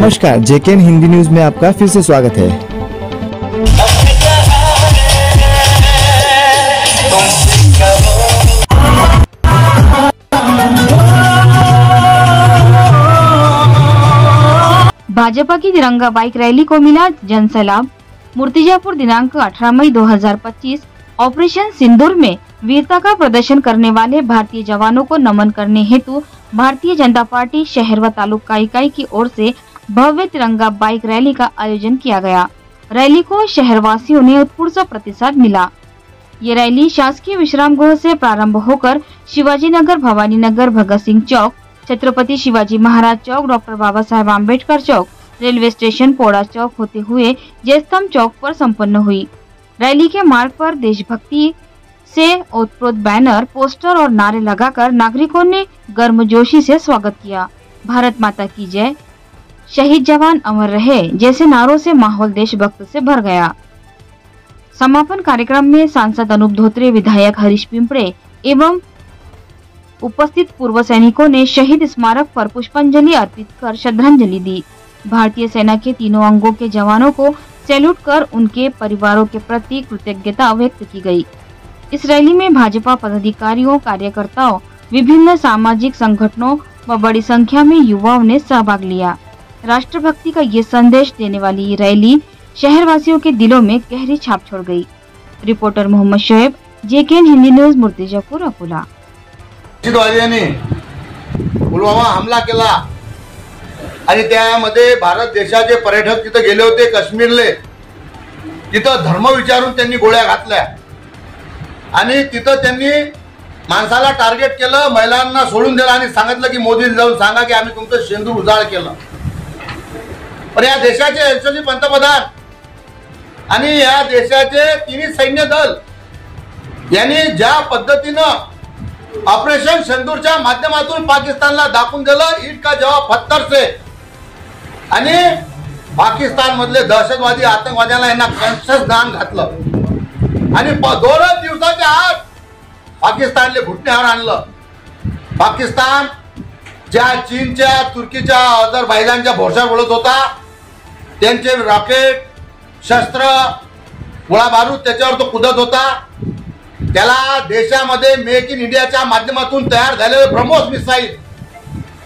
नमस्कार, जेकेएन हिंदी न्यूज में आपका फिर से स्वागत है। भाजपा की तिरंगा बाइक रैली को मिला जनसैलाब। मूर्तिजापुर दिनांक 18 मई 2025 ऑपरेशन सिंदूर में वीरता का प्रदर्शन करने वाले भारतीय जवानों को नमन करने हेतु भारतीय जनता पार्टी शहर व तालुका इकाई की ओर से भव्य तिरंगा बाइक रैली का आयोजन किया गया। रैली को शहरवासियों ने उत्स्फूर्त प्रतिसाद मिला। ये रैली शासकीय विश्राम गृह से प्रारंभ होकर शिवाजी नगर, भवानी नगर, भगत सिंह चौक, छत्रपति शिवाजी महाराज चौक, डॉक्टर बाबा साहेब आम्बेडकर चौक, रेलवे स्टेशन पोड़ा चौक होते हुए जयस्तंभ चौक पर संपन्न हुई। रैली के मार्ग पर देशभक्ति से ओतप्रोत बैनर, पोस्टर और नारे लगाकर नागरिकों ने गर्मजोशी से स्वागत किया। भारत माता की जय, शहीद जवान अमर रहे जैसे नारों से माहौल देशभक्त से भर गया। समापन कार्यक्रम में सांसद अनूप धोत्रे, विधायक हरीश पिंपड़े एवं उपस्थित पूर्व सैनिकों ने शहीद स्मारक पर पुष्पांजलि अर्पित कर श्रद्धांजलि दी। भारतीय सेना के तीनों अंगों के जवानों को सैल्यूट कर उनके परिवारों के प्रति कृतज्ञता व्यक्त की गई। इस रैली में भाजपा पदाधिकारियों, कार्यकर्ताओं, विभिन्न सामाजिक संगठनों व बड़ी संख्या में युवाओं ने सहभाग लिया। राष्ट्रभक्ति का ये संदेश देने वाली ये रैली शहरवासियों के दिलों में गहरी छाप छोड़ गई। Reporter Mohammed Shoaib, JKN Hindi news, Murtizapur, Akola. Pulwama हमला केला आणि त्यामध्ये भारत देशाचे पर्यटक तिथे गेले होते काश्मीरले। तिथं धर्म विचारून त्यांनी गोळ्या घातल्या आणि तिथं त्यांनी माणसाला टार्गेट केलं, महिलांना सोडून दिलं आणि सांगितलं की मोदींनी जाऊन सांगा की आम्ही तुमचं शेंदूर उजाळ केलं। पण या देशाचे यशस्वी पंतप्रधान आणि या देशाचे तिन्ही सैन्य दल यांनी ज्या पद्धतीनं ऑपरेशन सिंदूरच्या माध्यमातून पाकिस्तानला दाखवून दिलं, ईद का जवाब पत्थर से, आणि पाकिस्तान मधले दहशतवादी आतंकवाद्यांना यांना कॉन्शियस दान घातलं आणि 2 दिवसाच्या आत पाकिस्तानले घुटण्यावर आणलं। पाकिस्तान ज्या चीनच्या, तुर्कीच्या, अझरबैजानच्या भोरशावर बोलत होता, त्यांचे रॉकेट, शस्त्र, गोळा बारूद त्याच्यावर तो कुदत होता। त्याला देशामध्ये मेक इन इंडियाच्या माध्यमातून तयार झालेले ब्रह्मोस मिसाईल,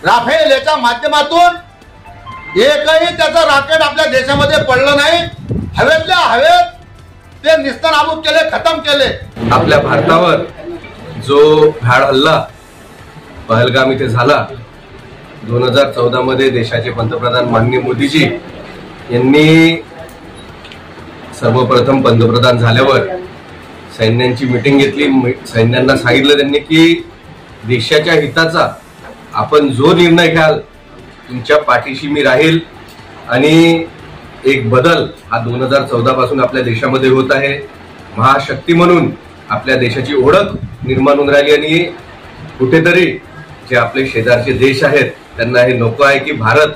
राफेल याच्या माध्यमातून एकही त्याचं रॉकेट आपल्या देशामध्ये पडलं नाही। हवेतल्या हवेत ते निस्तनाबूत केले, खतम केले। आपल्या भारतावर जो भ्याड हल्ला पहलगाम इथे झाला 2014 मध्ये देशाचे पंतप्रधान माननीय मोदीजी यांनी सर्वप्रथम पंतप्रधान झाल्यावर सैन्यांची मीटिंग घेतली। सैन्यांना सांगितलं त्यांनी की देशाच्या हिताचा आपण जो निर्णय घ्याल तुमच्या पाठीशी मी राहील। आणि एक बदल हा 2014 पासून आपल्या देशामध्ये होत आहे। महाशक्ती म्हणून आपल्या देशाची ओळख निर्माण होऊन राहिली आणि कुठेतरी जे आपले शेजारचे देश आहेत त्यांना हे नको आहे की भारत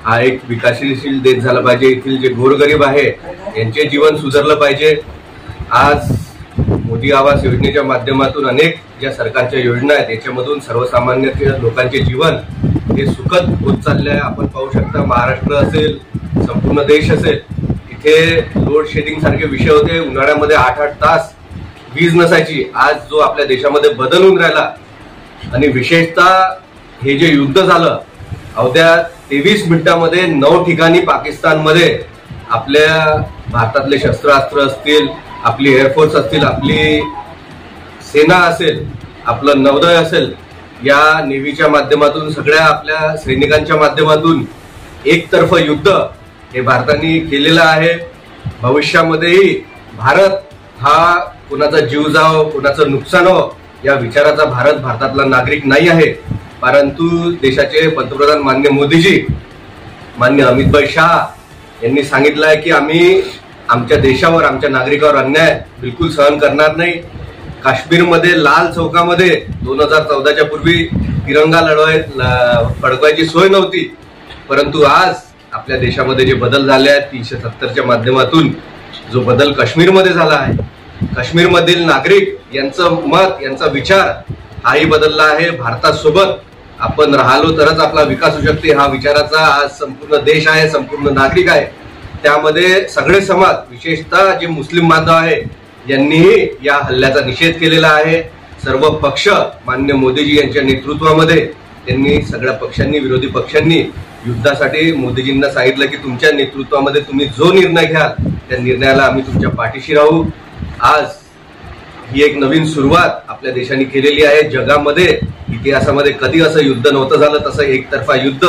हा एक विकासशील देश झाला पाहिजे, येथील जे गोरगरीब आहे यांचे जीवन सुधारलं पाहिजे। आज मोदी आवास योजनेच्या माध्यमातून अनेक ज्या सरकारच्या योजना आहेत याच्यामधून सर्वसामान्य लोकांचे जीवन हे सुखद होत चालले आहे। आपण पाहू शकता महाराष्ट्र असेल, संपूर्ण देश असेल, इथे लोड शेडिंग सारखे विषय होते। उन्हाळ्यामध्ये 8-8 तास वीज नसायची। आज जो आपल्या देशामध्ये बदल होऊन राहिला आणि विशेषतः हे जे युद्ध झालं अवघ्या 23 मिनिटांमध्ये 9 ठिकाणी पाकिस्तानमध्ये आपल्या भारतातले शस्त्रास्त्र असतील, आपली एअरफोर्स असतील, आपली सेना असेल, आपलं नौदल असेल, या नेव्हीच्या माध्यमातून सगळ्या आपल्या सैनिकांच्या माध्यमातून एकतर्फ युद्ध हे भारताने केलेलं आहे। भविष्यामध्येही भारत हा कुणाचा जीव जावो, कुणाचं नुकसान हो या विचाराचा भारतातला नागरिक नाही आहे। परंतु देशाचे पंतप्रधान माननीय मोदीजी, माननीय अमितभाई शाह यांनी सांगितलं आहे की आम्ही आमच्या देशावर, आमच्या नागरिकावर अन्याय बिलकुल सहन करणार नाही। काश्मीरमध्ये लाल चौकामध्ये 2014च्या पूर्वी तिरंगा फडकवायची सोय नव्हती, परंतु आज आपल्या देशामध्ये जे बदल झाले आहेत 370च्या माध्यमातून जो बदल काश्मीरमध्ये झाला आहे, काश्मीरमधील नागरिक यांचं मत, यांचा विचार हाही बदलला आहे। भारतासोबत आपण राहिलो तरच आपला विकास होऊ शकते, हा विचाराचा आज संपूर्ण देश आहे, संपूर्ण नागरिक आहे. त्यामध्ये सगळे समाज, विशेषतः जे मुस्लिम बांधव आहे, यांनीही या हल्ल्याचा निषेध केलेला आहे. सर्व पक्ष माननीय मोदीजी यांच्या नेतृत्वामध्ये त्यांनी सगळ्या पक्षांनी, विरोधी पक्षांनी युद्धासाठी मोदीजींना सांगितलं की तुमच्या नेतृत्वामध्ये तुम्ही जो निर्णय घ्याल त्या निर्णयाला आम्ही तुमच्या पाठीशी राहू. आज ही एक नवीन सुरुवात आपल्या देशाने केलेली आहे. जगामध्ये इतिहासामध्ये कधी असं युद्ध नव्हतं झालं, तसं एकतर्फा युद्ध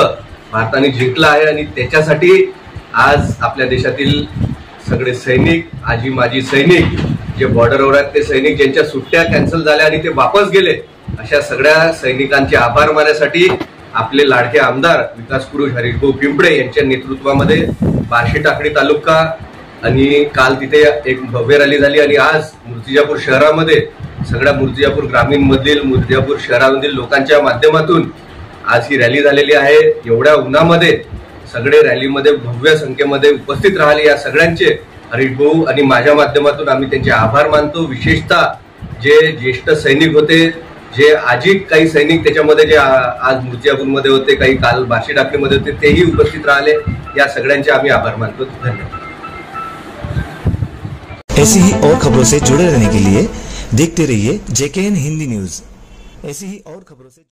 भारताने जिंकलं आहे. आणि त्याच्यासाठी आज आपल्या देशातील सगळे सैनिक, आजी माजी सैनिक जे बॉर्डरवर आहेत, ते सैनिक ज्यांच्या सुट्ट्या कॅन्सल झाल्या आणि ते वापस गेले, अशा सगळ्या सैनिकांचे आभार मानण्यासाठी आपले लाडके आमदार विकास पुरुष हरीशभाऊ पिंपळे यांच्या नेतृत्वामध्ये बार्शी टाकळी तालुका आणि काल तिथे एक भव्य रॅली झाली. आणि आज मूर्तिजापूर शहरामध्ये सगळ्या मूर्तिजापूर ग्रामीण मधील, मूर्तिजापूर शहरामधील लोकांच्या माध्यमातून आज ही रॅली झालेली आहे. एवढ्या उन्हामध्ये सगळे रॅलीमध्ये भव्य संख्येमध्ये उपस्थित राहिले. या सगळ्यांचे हरीशभाऊ आणि माझ्या माध्यमातून आम्ही त्यांचे आभार मानतो. विशेषतः जे ज्येष्ठ सैनिक होते, जे आजी काही सैनिक त्याच्यामध्ये जे आज मूर्तिजापूरमध्ये होते, काही काल बार्शी टाकळीमध्ये होते, तेही उपस्थित राहिले. या सगळ्यांचे आम्ही आभार मानतो. धन्यवाद. ऐसी ही और खबरों से जुड़े रहने के लिए देखते रहिए JKN हिंदी न्यूज. ऐसी ही और खबरों से